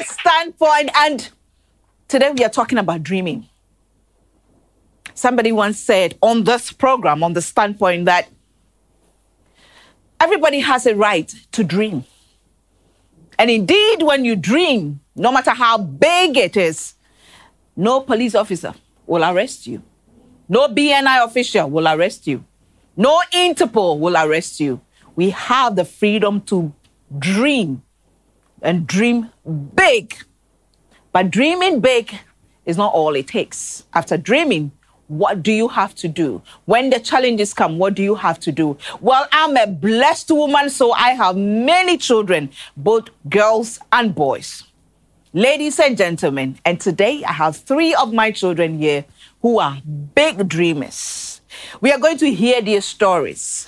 StandPoint, and today we are talking about dreaming. Somebody once said on this program, on the StandPoint, that everybody has a right to dream. And indeed, when you dream, no matter how big it is, no police officer will arrest you. No BNI official will arrest you. No Interpol will arrest you. We have the freedom to dream and dream big. But dreaming big is not all it takes. After dreaming, what do you have to do? When the challenges come, what do you have to do? Well, I'm a blessed woman, so I have many children, both girls and boys. Ladies and gentlemen, and today I have 3 of my children here who are big dreamers. We are going to hear their stories,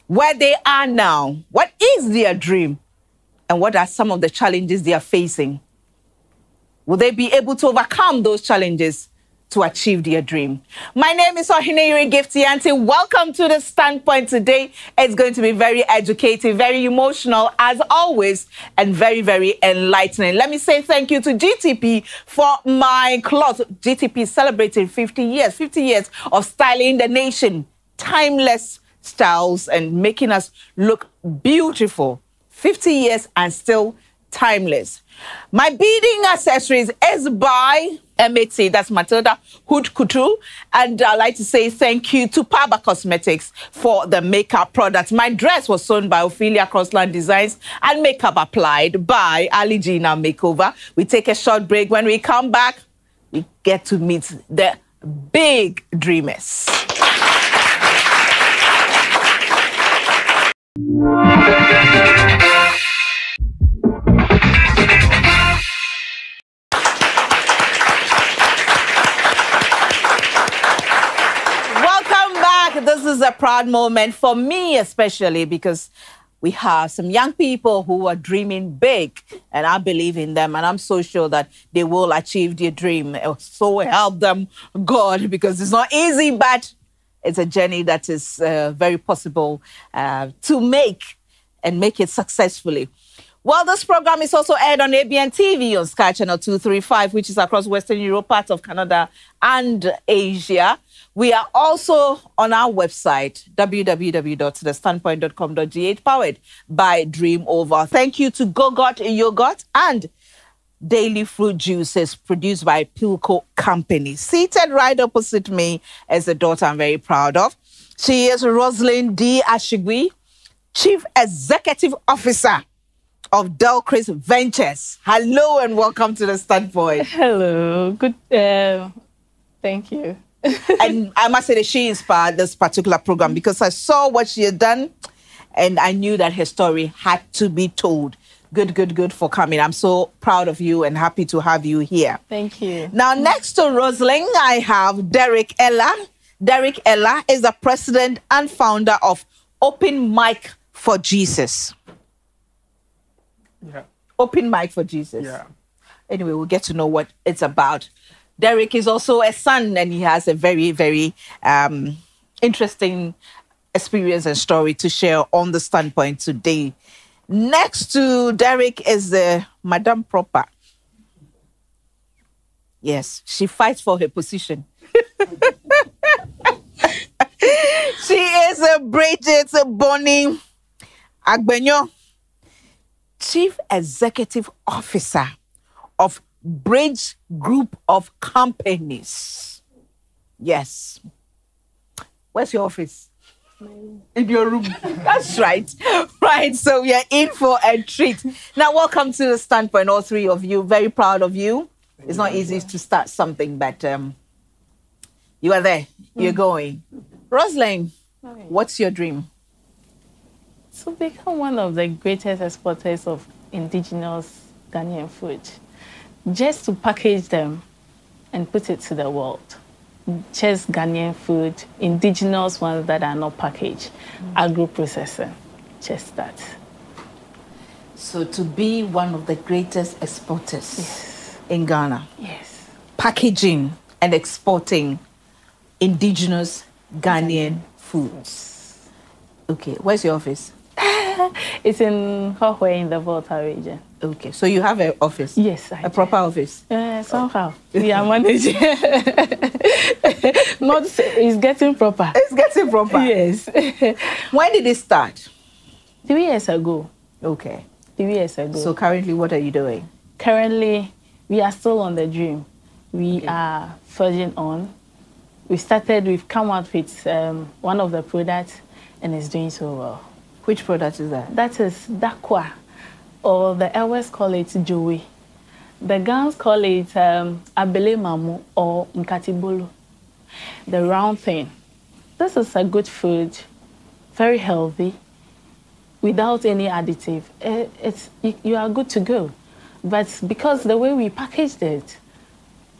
where they are now, what is their dream, and what are some of the challenges they are facing. Will they be able to overcome those challenges to achieve their dream? My name is Gifty, and welcome to the StandPoint today. It's going to be very educative, very emotional, as always, and very, very enlightening. Let me say thank you to GTP for my cloth. GTP celebrating 50 years of styling the nation, timeless styles and making us look beautiful. 50 years and still timeless. My beading accessories is by MAT, that's Matilda Hood Couture. And I'd like to say thank you to Paba Cosmetics for the makeup products. My dress was sewn by Ophelia Crossland Designs and makeup applied by Ali Gina Makeover. We take a short break. When we come back, we get to meet the big dreamers. This is a proud moment for me, especially because we have some young people who are dreaming big, and I believe in them, and I'm so sure that they will achieve their dream. So help them, God, because it's not easy, but it's a journey that is very possible to make and make it successfully. Well, this program is also aired on ABN TV on Sky Channel 235, which is across Western Europe, parts of Canada and Asia. We are also on our website, www.thestandpoint.com.gh, powered by Dream Over. Thank you to Go-Got Yogurt and Daily Fruit Juices, produced by Pilco Company. Seated right opposite me is a daughter I'm very proud of. She is Rosalind D. Ashigui, Chief Executive Officer of Delcris Ventures. Hello and welcome to the StandPoint. Hello. Good. Thank you. And I must say that she inspired this particular program because I saw what she had done and I knew that her story had to be told. Good for coming. I'm so proud of you and happy to have you here. Thank you. Now, next to Rosalind, I have Derek Ella. Derek Ella is the president and founder of Open Mic for Jesus. Yeah. Open Mic for Jesus. Yeah. Anyway, we'll get to know what it's about. Derek is also a son, and he has a very, very interesting experience and story to share on the StandPoint today. Next to Derek is the Madame Proper. Yes, she fights for her position. She is a Bridget Bonnie Agbenyo, Chief Executive Officer of Bridge Group of Companies. Yes. Where's your office? In your room. That's right. Right. So we are in for a treat. Now, welcome to the StandPoint, all 3 of you. Very proud of you. It's not easy to start something, but you are there. You're going. Rosalind, what's your dream? To become one of the greatest exporters of indigenous Ghanaian food. Just to package them and put it to the world. Just Ghanaian food, indigenous ones that are not packaged, agro-processing, just that. So to be one of the greatest exporters in Ghana. Yes. Packaging and exporting indigenous Ghanaian foods. Okay, where's your office? It's in Hohwe in the Volta region. Okay, so you have an office? Yes, a proper office? Somehow. We are managing. Not, it's getting proper. It's getting proper? Yes. When did it start? 3 years ago. Okay. 3 years ago. So currently, what are you doing? Currently, we are still on the dream. We are forging on. We've come out with one of the products, and it's doing so well. Which product is that? That is Dakwa, or the elders call it Joey. The Gans call it Abele Mamu or Nkatibolo, the round thing. This is a good food, very healthy, without any additive. You are good to go. But because the way we packaged it,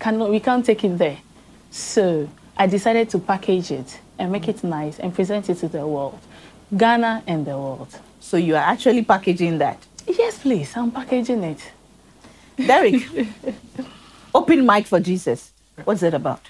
we can't take it there. So I decided to package it and make it nice and present it to the world, Ghana and the world. So you are actually packaging that? Yes, please. I'm packaging it. Derek, Open Mic for Jesus. What's it about?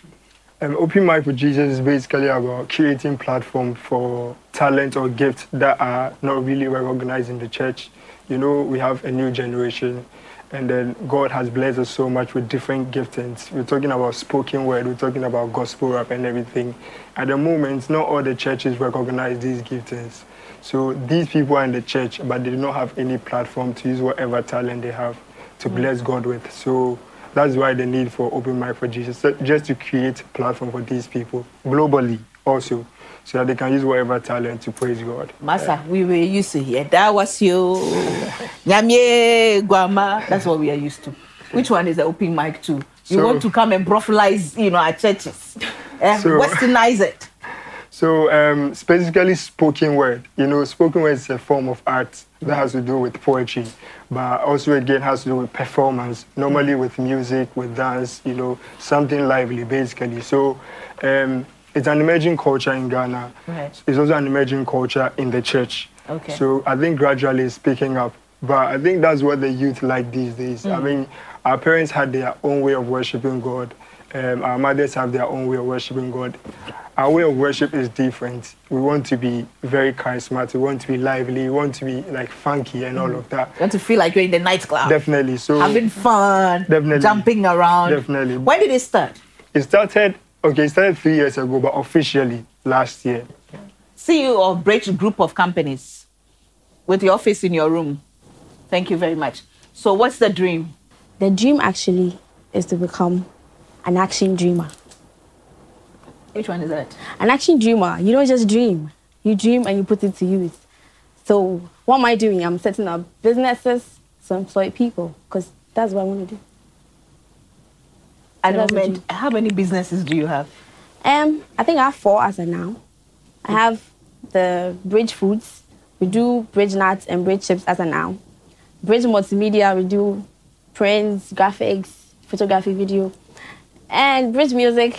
Open Mic for Jesus is basically about creating platform for talent or gifts that are not really recognized in the church. You know, we have a new generation, and then God has blessed us so much with different giftings. We're talking about spoken word, we're talking about gospel rap and everything. At the moment, not all the churches recognize these giftings. So these people are in the church, but they do not have any platform to use whatever talent they have to bless God with. So that's why the need for Open Mic for Jesus, just to create a platform for these people globally also, so that they can use whatever talent to praise God. Masa, we were used to hear that was you, Nyamye Guama. That's what we are used to. Which one is the Open Mic too? You want to come and prophesize, our churches, westernize it. So specifically spoken word. Spoken word is a form of art that has to do with poetry, but also again has to do with performance, normally with music, with dance, something lively basically. So it's an emerging culture in Ghana. Right. It's also an emerging culture in the church. Okay. So I think gradually it's picking up, but I think that's what the youth like these days. I mean, our parents had their own way of worshiping God. Our mothers have their own way of worshiping God. Our way of worship is different. We want to be very charismatic. We want to be lively. We want to be like funky and all of that. You want to feel like you're in the nightclub. Definitely. So having fun. Definitely. Jumping around. Definitely. When did it start? It started 3 years ago, but officially last year. CEO of Bridge Group of Companies, with your office in your room. Thank you very much. So what's the dream? The dream actually is to become an action dreamer. Which one is that? An action dreamer. You don't just dream. You dream and you put it to use. So what am I doing? I'm setting up businesses to employ people, because that's what I want to do. At the moment, how many businesses do you have? I think I have 4 as of now. I have the Bridge Foods. We do Bridge Nuts and Bridge Chips as of now. Bridge Multimedia, we do prints, graphics, photography, video. And Bridge Music,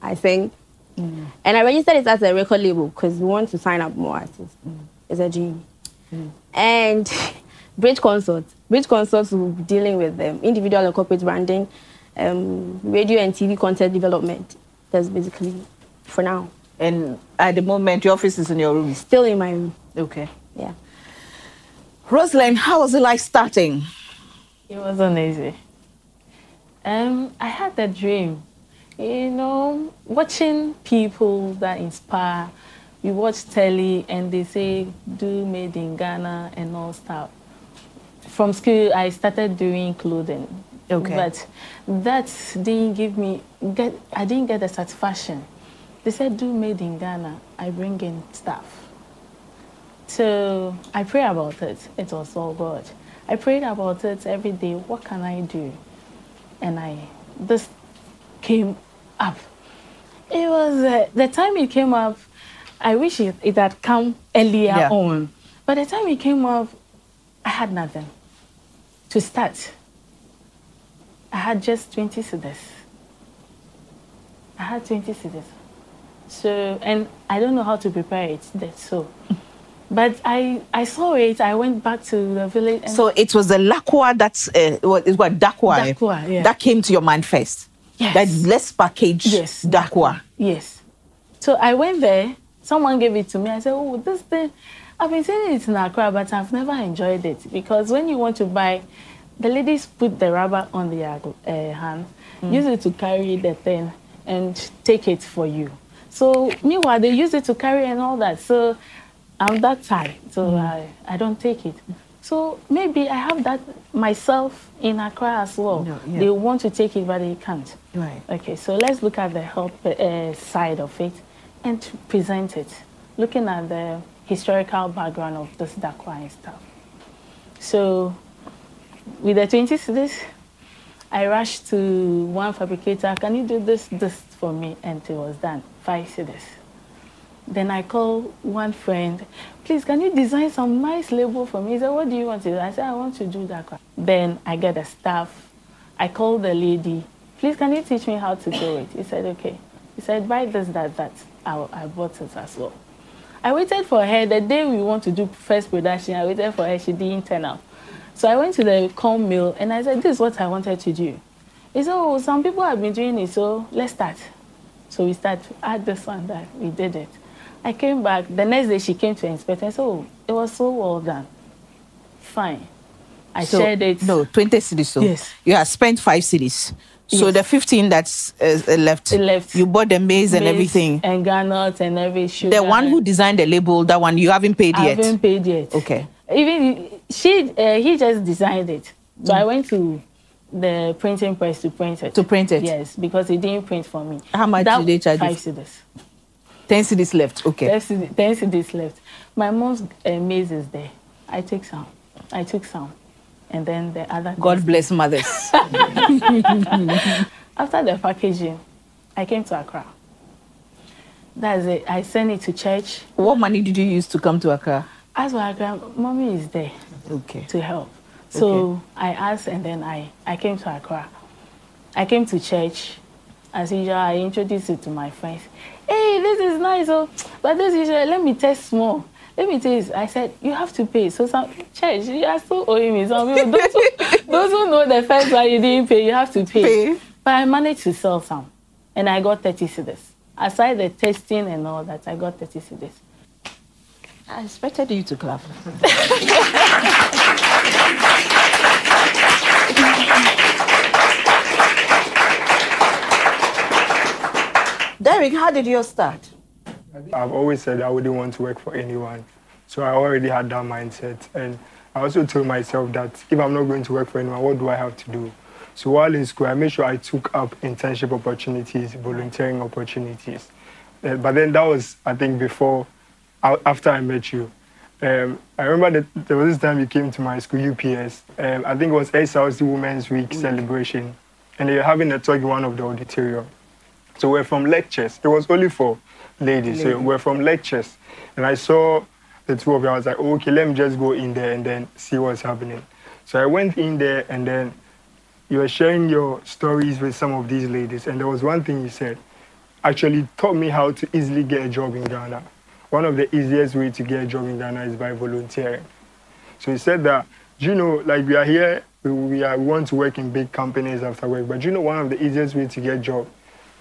I sing. And I registered it as a record label because we want to sign up more artists. It's a dream. And Bridge Consults. Bridge Consults will be dealing with individual and corporate branding, radio and TV content development. That's basically for now. And at the moment, your office is in your room? Still in my room. Okay. Yeah. Rosalind, how was it like starting? It wasn't easy. I had a dream. Watching people that inspire. We watch telly and they say, do made in Ghana and all stuff. From school, I started doing clothing. Okay. But that didn't I didn't get the satisfaction. They said, do made in Ghana. I bring in stuff. So I pray about it. It was all God. I prayed about it every day. What can I do? And this came up. It was the time it came up. I wish it had come earlier on. By the time it came up, I had nothing to start. I had just 20 cedis. I had 20 cedis. So, and I don't know how to prepare it. That's so. But I saw it. I went back to the village. And so it was the lakwa that's what dakwa? Dakwa, yeah. That came to your mind first. Yes. That less packaged dakwa. Yes. So I went there. Someone gave it to me. I said, oh, this thing, I've been saying it in Accra, but I've never enjoyed it because when you want to buy, the ladies put the rubber on their hand, use it to carry the thing and take it for you. So meanwhile, they use it to carry and all that. So I'm that type, so I don't take it. So maybe I have that myself in Accra as well. No, yeah. They want to take it, but they can't. Right. Okay, so let's look at the health side of it and present it, looking at the historical background of this Dakwa and stuff. So with the 20 cedis, I rushed to one fabricator. Can you do this for me? And it was done. 5 cedis. Then I called one friend. Please, can you design some nice label for me? He said, what do you want to do? I said, I want to do that. Then I get the staff. I called the lady. Please, can you teach me how to do it? He said, okay. He said, buy this, that. I bought it as well. I waited for her. The day we want to do first production, I waited for her. She didn't turn up. So I went to the corn mill and I said, this is what I wanted to do. He said, oh, some people have been doing it, so let's start. So we started at this one that we did it. I came back. The next day she came to inspect and said, oh, it was so well done. Fine. I shared it. No, 20 cedis. So yes. You have spent 5 cedis. So yes. The 15 that's left, you bought the maize and everything. And granules and every sugar. The one who designed the label, that one, you haven't paid yet? I haven't paid yet. Okay. Even he just designed it. So I went to the printing press to print it. To print it? Yes, because he didn't print for me. How much did they charge you? 5 cedis. 10 cedis left, okay. 10 cedis left. My mom's maize is there. I took some. And then the other... God bless mothers. After the packaging, I came to Accra. That's it. I sent it to church. What money did you use to come to Accra? As well, mommy is there to help. So I asked and then I came to Accra. I came to church. As usual, I introduced it to my friends. Hey, this is nice, but this is, let me test small. Let me taste. I said, you have to pay. So some church, you are still owing me. Some people, those who know the first one you didn't pay, you have to pay. But I managed to sell some. And I got 30 cedis. Aside the testing and all that, I got 30 cedis. I expected you to clap. Derek, how did yours start? I've always said I wouldn't want to work for anyone. So I already had that mindset. And I also told myself that if I'm not going to work for anyone, what do I have to do? So while in school, I made sure I took up internship opportunities, volunteering opportunities. But then that was, I think, after I met you. I remember that there was this time you came to my school, UPS. I think it was SLC Women's Week celebration. And they were having a talk in one of the auditorium. So we're from lectures. It was only for ladies. So we're from lectures. And I saw the two of you. I was like, oh, okay, let me just go in there and then see what's happening. So I went in there and then you were sharing your stories with some of these ladies. And there was one thing you said, actually taught me how to easily get a job in Ghana. One of the easiest ways to get a job in Ghana is by volunteering. So he said that, you know, like we are here, we want to work in big companies after work, but you know one of the easiest ways to get a job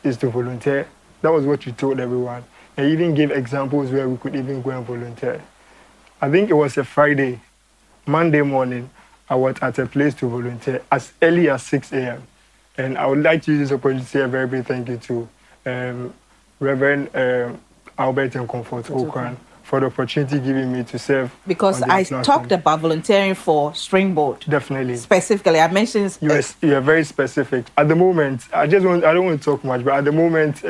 is to volunteer. That was what you told everyone. And you even gave examples where we could even go and volunteer. I think it was a Friday, Monday morning, I was at a place to volunteer as early as 6 a.m. And I would like to use this opportunity to say a very big thank you to Reverend Albert and Comfort Okran for the opportunity given me to serve. Because I talked about volunteering for Springboard. Definitely. Specifically, I mentioned... You are very specific. At the moment, I don't want to talk much, but at the moment,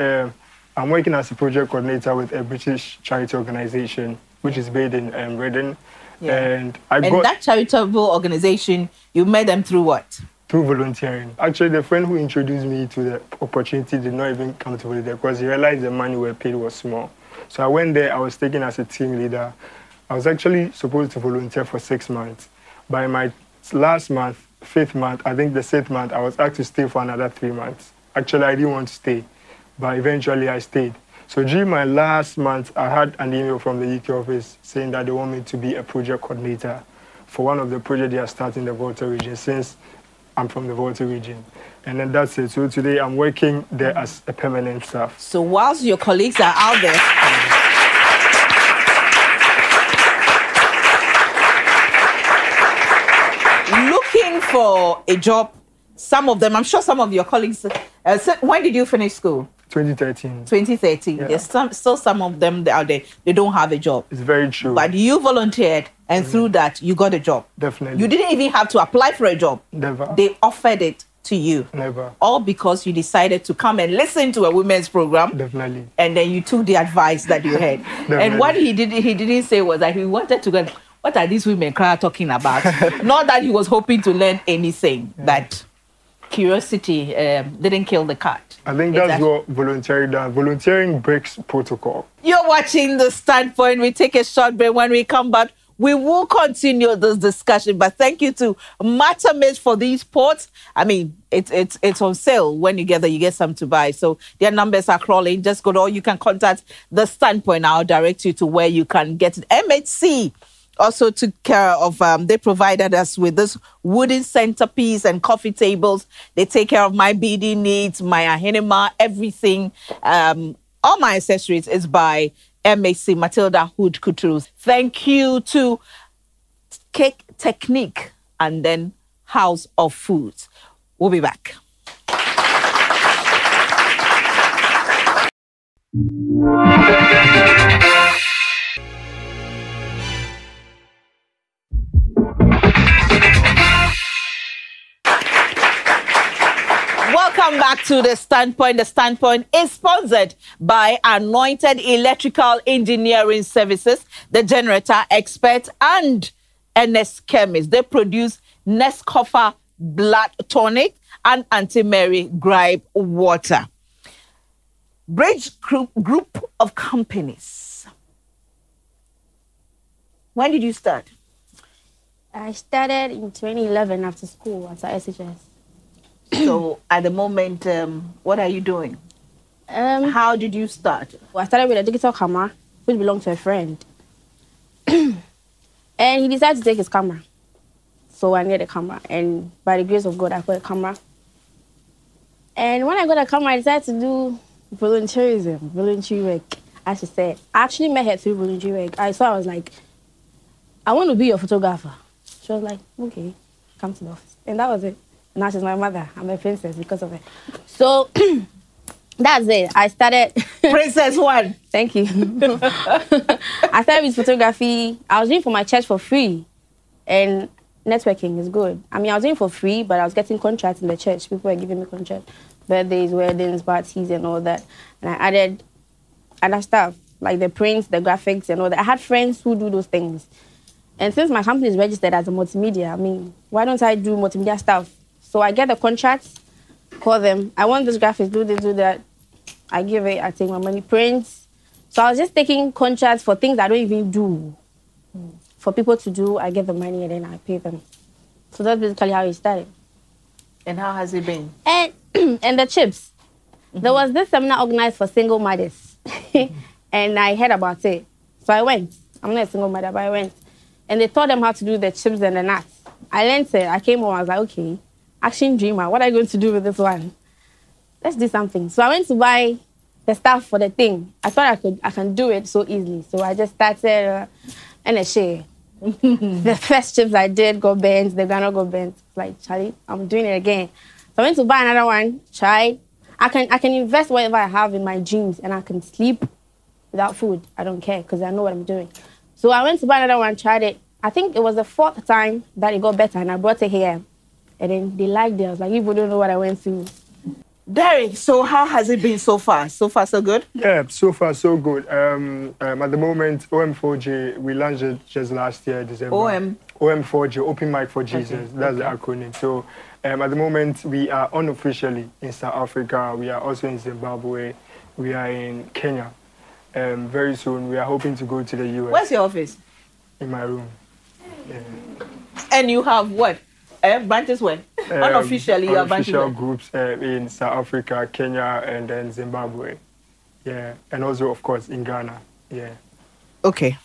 I'm working as a project coordinator with a British charity organization, which is based in Reading. Yeah. And that charitable organization, you met them through what? Through volunteering. Actually, the friend who introduced me to the opportunity did not even come to volunteer because he realized the money we were paid was small. So I went there, I was taken as a team leader. I was actually supposed to volunteer for 6 months. By my last month, 5th month, I think the 6th month, I was asked to stay for another 3 months. Actually, I didn't want to stay, but eventually I stayed. So during my last month, I had an email from the UK office saying that they want me to be a project coordinator for one of the projects they are starting in the Volta region, since I'm from the Volta region. And then that's it. So today I'm working there as a permanent staff. So whilst your colleagues are out there, for a job. Some of them, I'm sure some of your colleagues, so when did you finish school? 2013. 2013. Yeah. There's still some of them out there, they don't have a job. It's very true. But you volunteered, and through that, you got a job. Definitely. You didn't even have to apply for a job. Never. They offered it to you. Never. All because you decided to come and listen to a women's program. Definitely. And then you took the advice that you had. And what he didn't say was that he wanted to go, what are these women talking about? Not that he was hoping to learn anything, but curiosity didn't kill the cat. I think that's what volunteering does. Volunteering breaks protocol. You're watching The Standpoint. We take a short break. When we come back, we will continue this discussion. But thank you to Matamis for these pots. I mean, it's on sale. When you get there, you get some to buy. So their numbers are crawling. Just go to, or you can contact The Standpoint. I'll direct you to where you can get it. MHC also took care of, they provided us with this wooden centerpiece and coffee tables. They take care of my BD needs, my ahinema, everything. All my accessories is by MHC, Matilda Hood Couture. Thank you to Cake Technique and then House of Foods. We'll be back. Welcome back to The Standpoint. The Standpoint is sponsored by Anointed Electrical Engineering Services, the generator expert, and NS Chemist. They produce Nescafe Blood Tonic and Anti-Mary Gripe Water. Bridge Group of Companies. When did you start? I started in 2011 after school at SHS. So at the moment, what are you doing? How did you start? Well, I started with a digital camera, which belonged to a friend. And he decided to take his camera. So I needed a camera. And by the grace of God, I got a camera. And when I got a camera, I decided to do voluntary work, as she said. I actually met her through voluntary work. I was like, I want to be your photographer. She was like, okay, come to the office. And that was it. Now she's my mother. I'm a princess because of it. So that's it. I started. Princess one. Thank you. I started with photography. I was doing it for my church for free. And networking is good. I mean, I was doing it for free, but I was getting contracts in the church. People were giving me contracts. Birthdays, weddings, parties, and all that. And I added other stuff, like the prints, the graphics, and all that. I had friends who do those things. And since my company is registered as a multimedia, I mean, why don't I do multimedia stuff? So I get the contracts, call them. I want this graphics, do this, do that. I give it, I take my money, prints. So I was just taking contracts for things I don't even do. For people to do, I get the money and then I pay them. So that's basically how it started. And how has it been? And and the chips. There was this seminar organized for single mothers. And I heard about it. So I went. I'm not a single mother, but I went. And they taught them how to do the chips and the nuts. I learned it. I came home, I was like, okay. Action dreamer, what are you going to do with this one? Let's do something. So I went to buy the stuff for the thing. I thought I can do it so easily. So I just started and a share. The first chips I did got bent, the granite got bent. Like, Charlie, I'm doing it again. So I went to buy another one, tried. I can invest whatever I have in my dreams and I can sleep without food. I don't care because I know what I'm doing. So I went to buy another one, tried it. I think it was the 4th time that it got better and I brought it here. And then they liked it. I was like, people don't know what I went through. Derek, so how has it been so far? So far, so good? Yeah, so far, so good. At the moment, OM4J, we launched it just last year, December. OM4J, Open Mic for Jesus. Okay. That's the acronym. So at the moment, we are unofficially in South Africa. We are also in Zimbabwe. We are in Kenya. Very soon, we are hoping to go to the US. Where's your office? In my room. Yeah. And you have what? Branches where? Unofficially, you have branches unofficial groups in South Africa, Kenya, and then Zimbabwe. Yeah, and also, of course, in Ghana. Yeah. Okay.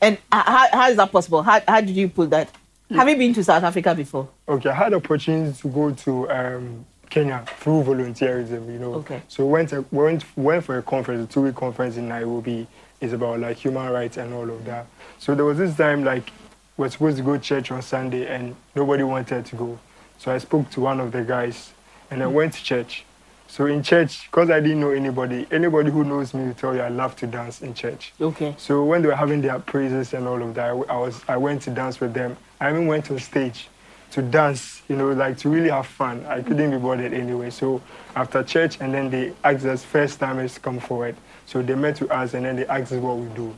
And how is that possible? How did you pull that? Have you been to South Africa before? Okay, I had the opportunity to go to Kenya through volunteerism, you know. Okay. So went for a conference, a 2-week conference in Nairobi. It's about like human rights and all of that. So there was this time like were supposed to go to church on Sunday and nobody wanted to go. So I spoke to one of the guys and I went to church. So in church, because I didn't know anybody who knows me will tell you I love to dance in church. Okay. So when they were having their praises and all of that, I went to dance with them. I even went on stage to dance, you know, like to really have fun. I couldn't be bothered anyway. So after church, and then they asked us first timers to come forward. So they met with us and then they asked us what we do.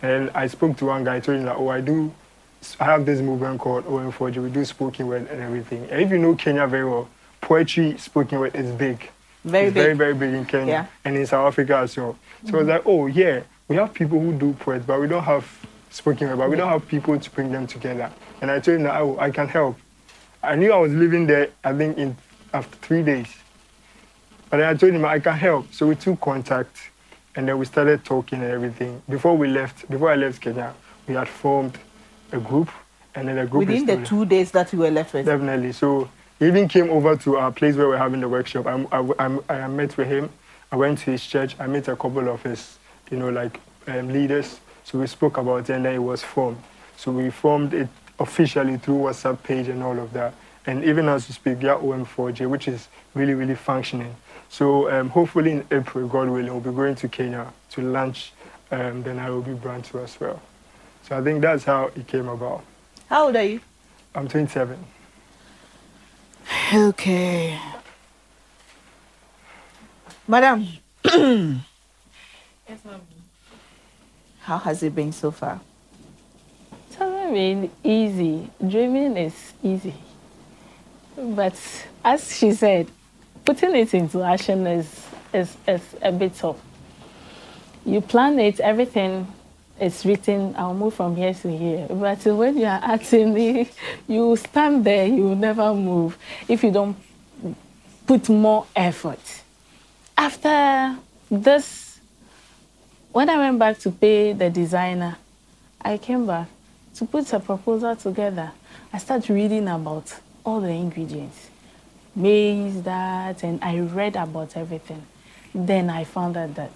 And I spoke to one guy, I told him that, oh, I have this movement called OM4J. We do spoken word and everything. And if you know Kenya very well, poetry spoken word is big. Very big. Very, very big in Kenya and in South Africa as well. So I was like, oh, yeah, we have people who do poets, but we don't have spoken word, but we don't have people to bring them together. And I told him that I can help. I knew I was living there, I think, after 3 days. But then I told him I can help. So we took contact, and then we started talking and everything. Before I left Kenya, we had formed a group, and then the group within the 2 days that you were left with. Definitely. So he even came over to our place where we're having the workshop. I met with him. I went to his church. I met a couple of his, you know, like leaders. So we spoke about it, and then it was formed. So we formed it officially through WhatsApp page and all of that. And even as we speak, OM4J, which is really, really functioning. So hopefully in April, God willing, we'll be going to Kenya to launch the Nairobi branch as well. So I think that's how it came about. How old are you? I'm 27. Okay. Madam. Yes, ma'am. How has it been so far? It hasn't been easy. Dreaming is easy. But as she said, putting it into action is a bit tough. You plan it, everything is written, I'll move from here to here. But when you are acting, you stand there, you will never move if you don't put more effort. After this, when I went back to pay the designer, I came back to put a proposal together. I started reading about all the ingredients, maize, that, and I read about everything. Then I found out that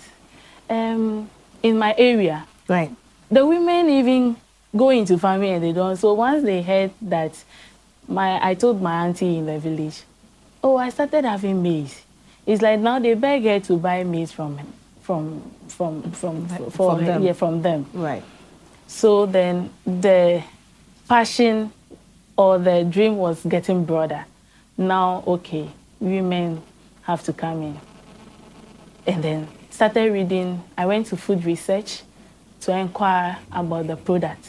in my area, right, the women even go into farming and they don't. So once they heard that, I told my auntie in the village, oh, I started having maize. It's like now they beg her to buy maize from them. Right. So then the passion or the dream was getting broader. Now, okay, women have to come in. And then started reading. I went to food research to inquire about the product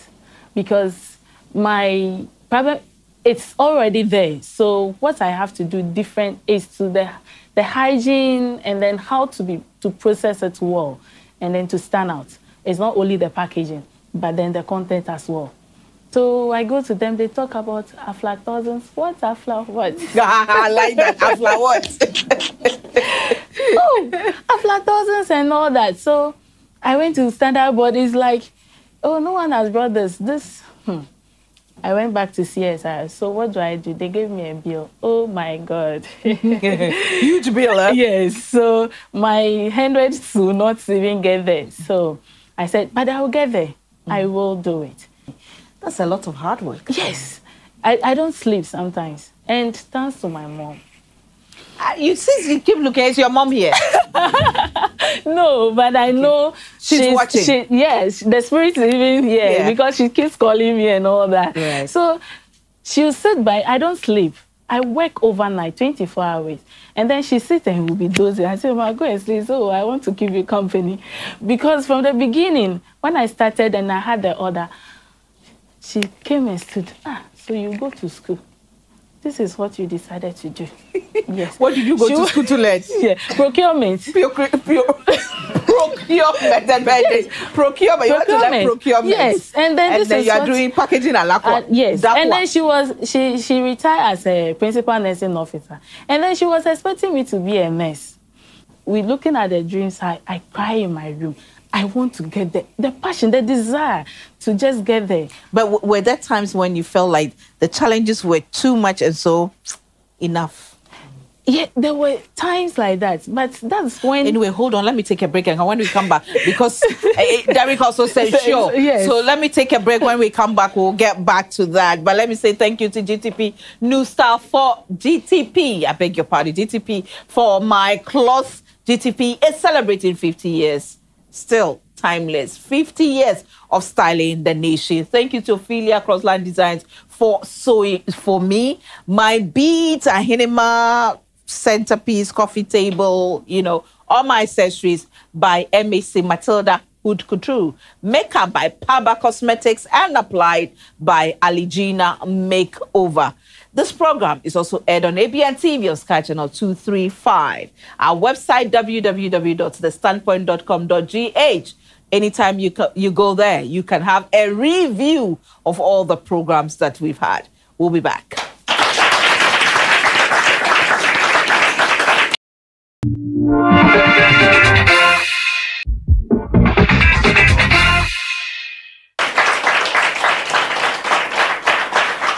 because my problem, it's already there. So what I have to do different is to the hygiene and then how to process it well and then to stand out. It's not only the packaging, but then the content as well. So I go to them, they talk about aflatoxins. What's what? I like that. Afla what? Oh, aflatoxins and all that. So I went to standard bodies like, oh, no one has brought this. I went back to CSI. So what do? They gave me a bill. Oh my God. Huge bill, huh? Yes. So my hundreds will not even get there. So I said, but I will get there. I will do it. That's a lot of hard work. Yes. I don't sleep sometimes. And thanks to my mom. Since you keep looking, is your mom here? No, but I know she's watching. Yes, the spirit is even here because she keeps calling me and all that. Right. So she'll sit by, I don't sleep. I work overnight, 24 hours. And then she sits and will be dozing. I say, go and sleep. So I want to keep you company. Because from the beginning, when I started and I had the order, she came and stood. So you go to school. This is what you decided to do. Yes. What did you go to school to learn? Yeah, procurement. Procurement. Procurement. You want to learn procurement. Yes, and then you are doing packaging and lacquer. Yes, and then she retired as a principal nursing officer, and then she was expecting me to be a nurse. We looking at the dreams. I cry in my room. I want to get there. The passion, the desire to just get there. But were there times when you felt like the challenges were too much and so enough? Yeah, there were times like that, but that's when... Anyway, hold on. Let me take a break, and when we come back, because Derek also said sure. Yes. So let me take a break. When we come back, we'll get back to that. But let me say thank you to GTP, New Star for GTP. I beg your pardon, GTP for my cloth. GTP is celebrating 50 years. Still timeless. 50 years of styling the nation. Thank you to Ophelia Crossline Designs for sewing for me. My beads, a Hinema centerpiece, coffee table, you know, all my accessories by MAC Matilda Hood Couture. Makeup by Paba Cosmetics and applied by Aligina Makeover. This program is also aired on ABN TV on Sky Channel 235. Our website, www.thestandpoint.com.gh. Anytime you go there, you can have a review of all the programs that we've had. We'll be back.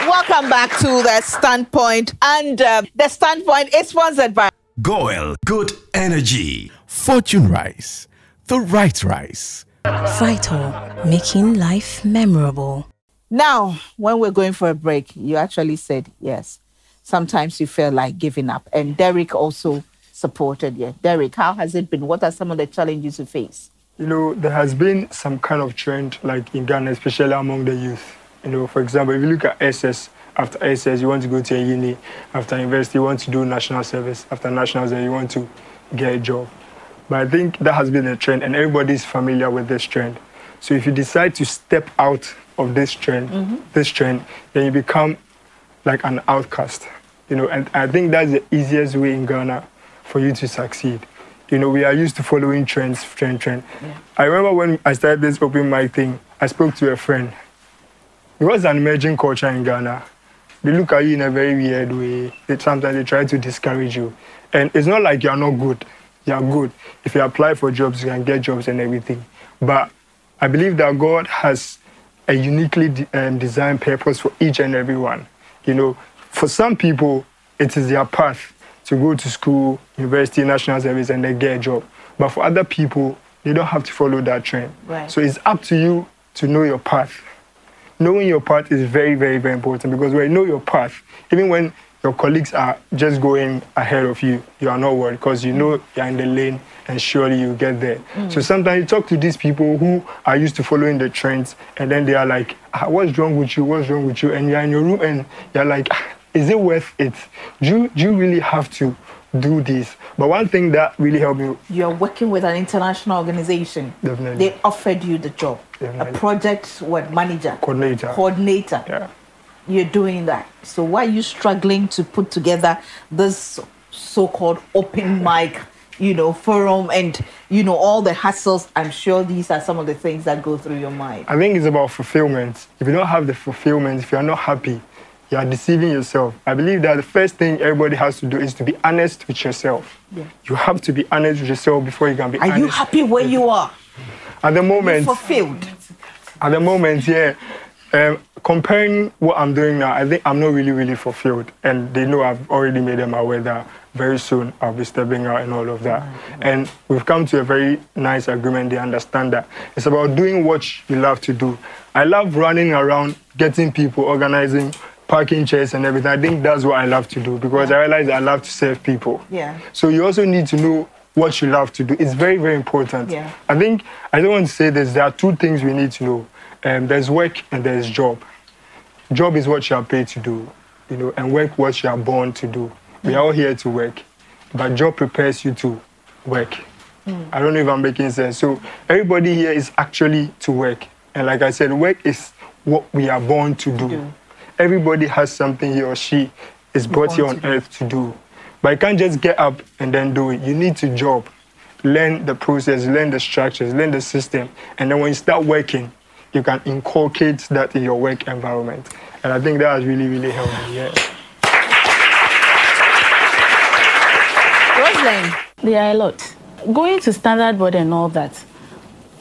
Welcome back to The Standpoint. And The Standpoint is sponsored by Goel Good Energy, Fortune Rice, the right rice. Vital, making life memorable. Now, when we're going for a break, you actually said yes. Sometimes you feel like giving up. And Derek also supported you. Derek, how has it been? What are some of the challenges you face? You know, there has been some kind of trend, like in Ghana, especially among the youth. You know, for example, if you look at SS, after SS, you want to go to a uni. After university, you want to do national service. After national service, you want to get a job. But I think that has been a trend, and everybody's familiar with this trend. So if you decide to step out of this trend, then you become like an outcast. You know, and I think that's the easiest way in Ghana for you to succeed. You know, we are used to following trends, trend. Yeah. I remember when I started this open mic thing, I spoke to a friend. It was an emerging culture in Ghana. They look at you in a very weird way. Sometimes they try to discourage you. And it's not like you're not good. You're good. If you apply for jobs, you can get jobs and everything. But I believe that God has a uniquely designed purpose for each and every one. You know, for some people, it is their path to go to school, university, national service, and they get a job. But for other people, they don't have to follow that trend. Right. So it's up to you to know your path. Knowing your path is very, very, very important, because when you know your path, even when your colleagues are just going ahead of you, you are not worried, because you know you're in the lane and surely you get there. So sometimes you talk to these people who are used to following the trends, and then they are like, what's wrong with you? What's wrong with you? And you're in your room and you're like, is it worth it? Do you really have to do this? But one thing that really helped me... You're working with an international organization. Definitely. They offered you the job. Definitely. A project, manager? Coordinator. Yeah. You're doing that. So why are you struggling to put together this so-called open mic, you know, forum and, you know, all the hassles? I'm sure these are some of the things that go through your mind. I think it's about fulfillment. If you don't have the fulfillment, if you're not happy, you are deceiving yourself. I believe that the first thing everybody has to do is to be honest with yourself. Yeah. You have to be honest with yourself before you can be honest. Are you happy where you are? At the moment... You're fulfilled? At the moment, yeah. Comparing what I'm doing now, I think I'm not really fulfilled. And they know I've already made them aware that very soon I'll be stepping out and all of that. And we've come to a very nice agreement. They understand that. It's about doing what you love to do. I love running around, getting people, organizing, parking chairs and everything. I think that's what I love to do, because I realize I love to serve people. Yeah. So you also need to know what you love to do. It's very, very important. Yeah. I think, I don't want to say this, there are two things we need to know. There's work and there's job. Job is what you are paid to do, you know, and work what you are born to do. We are all here to work, but job prepares you to work. I don't know if I'm making sense. So everybody here is actually to work. And like I said, work is what we are born to do. Everybody has something he or she is brought here on earth to do. But you can't just get up and then do it. You need to job, learn the process, learn the structures, learn the system. And then when you start working, you can inculcate that in your work environment. And I think that has really helped me, yeah. Rosalind, there are a lot. Going to standard board and all that.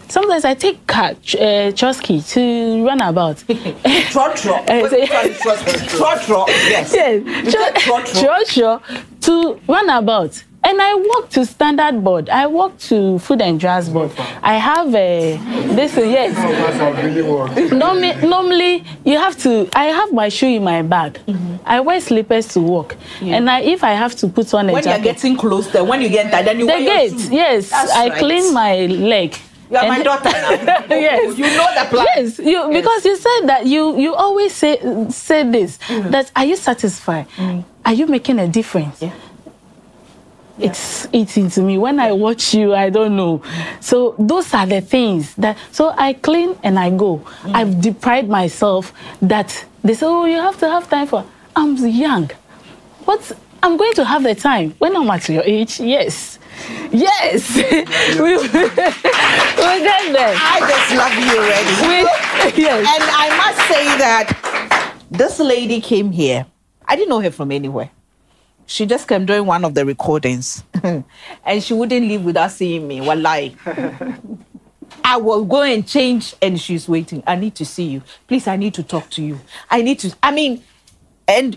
Sometimes I take Chosky to run about. Trotro. Trotro, yes. Yes. Trotro to Runabout. And I walk to Standard Board. I walk to Food and Drugs Board. I have this, yes. Normally, you have to, I have my shoe in my bag. I wear slippers to work. And if I have to put on a jacket. When you're getting close there, when you get there, then you wear your shoe. Yes. That's I right. clean my leg. You are my daughter now. Yes. You know the plan. Yes, because you said that you always say this, that are you satisfied? Are you making a difference? Yeah. It's eating to me. When I watch you, I don't know. So those are the things that, so I clean and I go. I've deprived myself that they say, oh, you have to have time for, I'm young. But I'm going to have the time. When I'm at your age, yes. Yes. we'll get there. I just love you already. Yes. And I must say that this lady came here. I didn't know her from anywhere. She just came during one of the recordings. And she wouldn't leave without seeing me. Wallahi. I will go and change and she's waiting. I need to see you. Please, I need to talk to you. And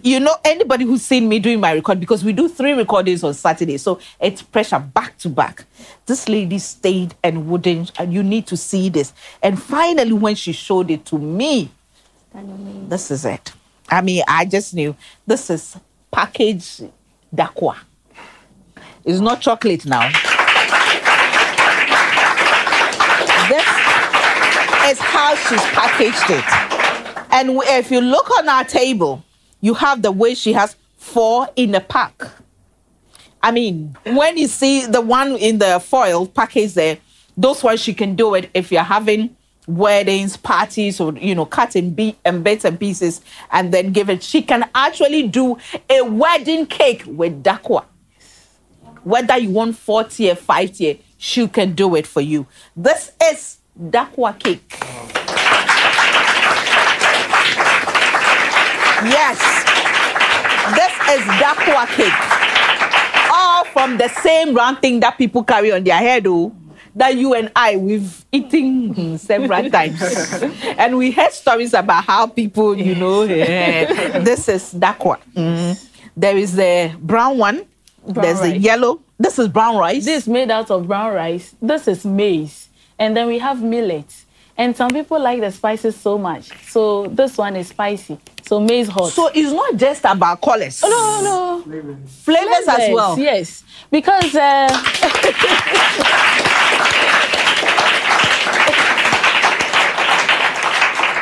you know, anybody who's seen me doing my record, because we do 3 recordings on Saturday, so it's pressure back to back. This lady stayed and wouldn't, and you need to see this. And finally, when she showed it to me, this is it. I just knew this is packaged Dakwa. It's not chocolate now. This is how she's packaged it. And if you look on our table, you have the way she has 4 in a pack. When you see the one in the foil package there, those ones she can do it if you're having weddings, parties, or, cut in bits and pieces and then give it. She can actually do a wedding cake with Dakwa. Whether you want 4 tier, 5 tier, she can do it for you. This is Dakwa cake. Yes, this is Dakwa cake. All from the same round thing that people carry on their head, that you and I, we've eaten several times. And we heard stories about how people, this is Dakwa. There is the brown one. There's the yellow. This is brown rice. This is made out of brown rice. This is maize. And then we have millet. And some people like the spices so much. So this one is spicy. So maize hot. So it's not just about colors. No. Flavors as well. Yes. Because...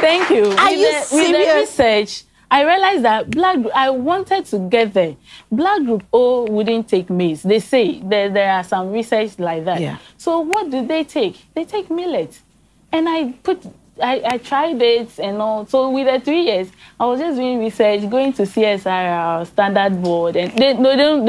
Thank you. With the research, I realized that I wanted to get there. Black group O wouldn't take maize. They say there are some research like that. Yeah. So what do they take? They take millet. And I tried it and all. So with the 3 years, I was just doing research, going to CSIR, Standard Board, and they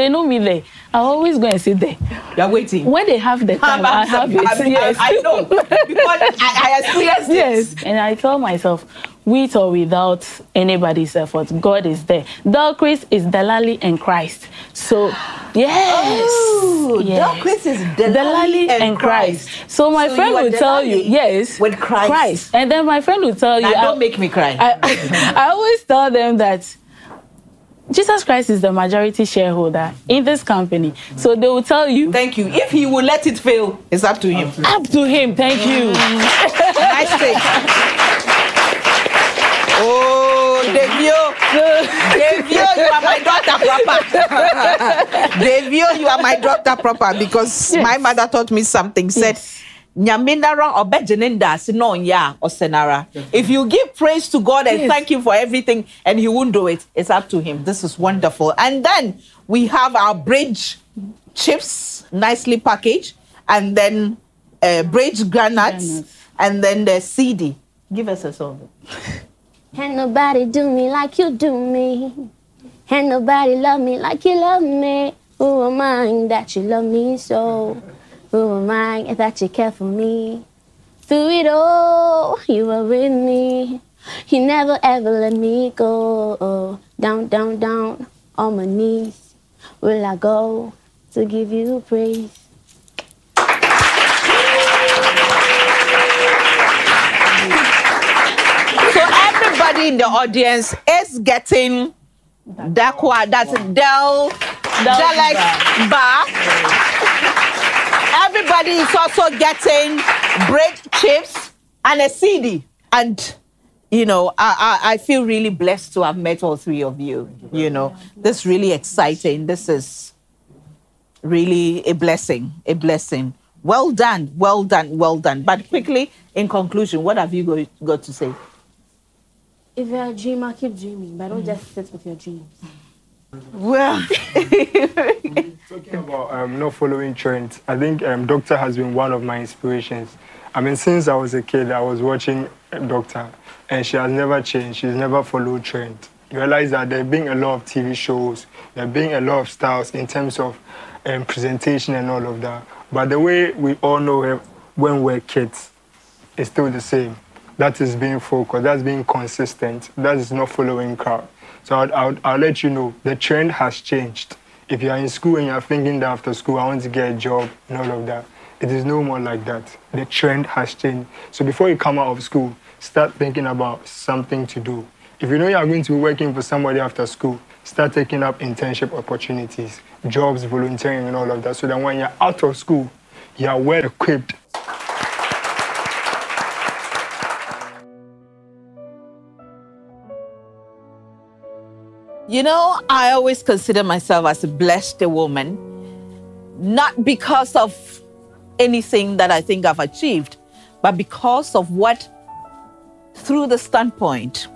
know me there. I always go and sit there. You're waiting. When they have the time, I have it. Yes. I know. Because I experienced it. Yes. And I tell myself, with or without anybody's effort, God is there. Dalcris is Delali and Christ. So, yes. Oh, yes. Dalcris is Delali and Christ. So my friend will tell you, yes. With Christ. And then my friend will tell you. Don't make me cry. I always tell them that Jesus Christ is the majority shareholder in this company. So they will tell you. Thank you. If he will let it fail, it's up to him. Up to him. Thank you. Nice take. Oh, Devio, you are my daughter proper. Devio, you are my daughter proper because my mother taught me something. Said, Nyaminara or Bejanenda, Sinonya or Senara. If you give praise to God and thank Him for everything and He won't do it, it's up to Him. This is wonderful. And then we have our bridge chips, nicely packaged, and then bridge granuts, and then the CD. Give us a song. Ain't nobody do me like you do me. Ain't nobody love me like you love me. Who am I that you love me so? Who am I that you care for me? Through it all, you were with me. You never ever let me go. Down, down, down, on my knees will I go to give you praise. Everybody in the audience is getting Dakwa. That's They're like, bar. Everybody is also getting bread, chips, and a CD. And, you know, I feel really blessed to have met all three of you. You know, this is really exciting. This is really a blessing, a blessing. Well done, well done, well done. But quickly, in conclusion, what have you got to say? If you're a dreamer, keep dreaming, but don't just sit with your dreams. Well, talking about not following trends, I think Doctor has been one of my inspirations. I mean, since I was a kid, I was watching Doctor, and she has never changed. She's never followed trend. You realize that there have been a lot of TV shows, there have been a lot of styles in terms of presentation and all of that. But the way we all know her when we're kids is still the same. That is being focused, that's being consistent, that is not following crowd. So I'll let you know, the trend has changed. If you are in school and you're thinking that after school, I want to get a job and all of that, it is no more like that. The trend has changed. So before you come out of school, start thinking about something to do. If you know you are going to be working for somebody after school, start taking up internship opportunities, jobs, volunteering and all of that, so that when you're out of school, you are well equipped. you know, I always consider myself as a blessed woman, not because of anything that I think I've achieved, but because of what, through the StandPoint,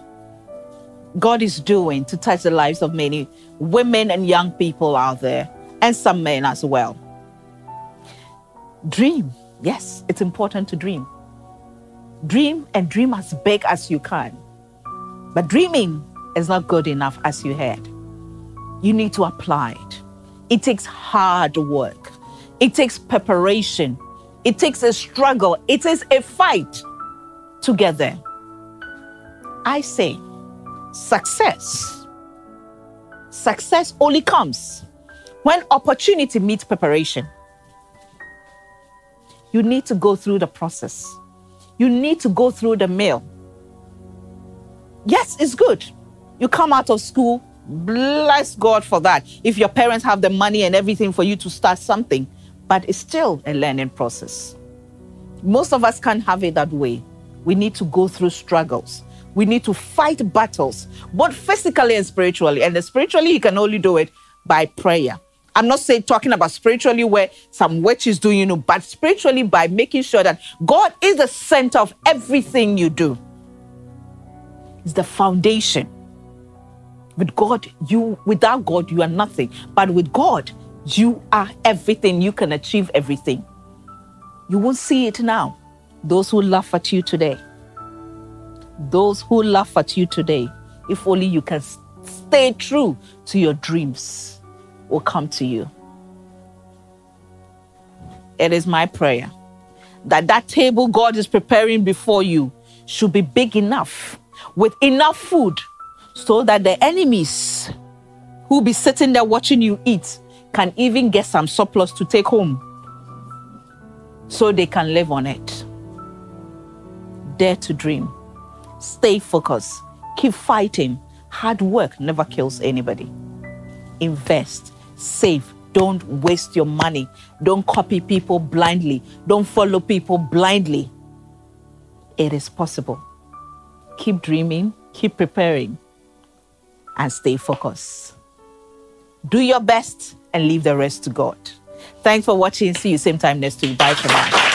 God is doing to touch the lives of many women and young people out there, and some men as well. Dream. Yes, it's important to dream. Dream, and dream as big as you can. But dreaming is not good enough, as you heard. You need to apply it. It takes hard work. It takes preparation. It takes a struggle. It is a fight to get there. I say, success only comes when opportunity meets preparation. You need to go through the process. You need to go through the mill. Yes, it's good. You come out of school, bless God for that. If your parents have the money and everything for you to start something, but it's still a learning process. Most of us can't have it that way. We need to go through struggles. We need to fight battles, both physically and spiritually. And spiritually, you can only do it by prayer. I'm not talking about spiritually where some witch is doing, but spiritually by making sure that God is the center of everything you do. It's the foundation. With God, without God, you are nothing. But with God, you are everything. You can achieve everything. You won't see it now. Those who laugh at you today, if only you can stay true to your dreams, will come to you. It is my prayer that that table God is preparing before you should be big enough, with enough food, so that the enemies who be sitting there watching you eat can even get some surplus to take home, so they can live on it. Dare to dream. Stay focused. Keep fighting. Hard work never kills anybody. Invest. Save. Don't waste your money. Don't copy people blindly. Don't follow people blindly. It is possible. Keep dreaming. Keep preparing. And stay focused. Do your best and leave the rest to God. Thanks for watching. See you same time next week. Bye for now.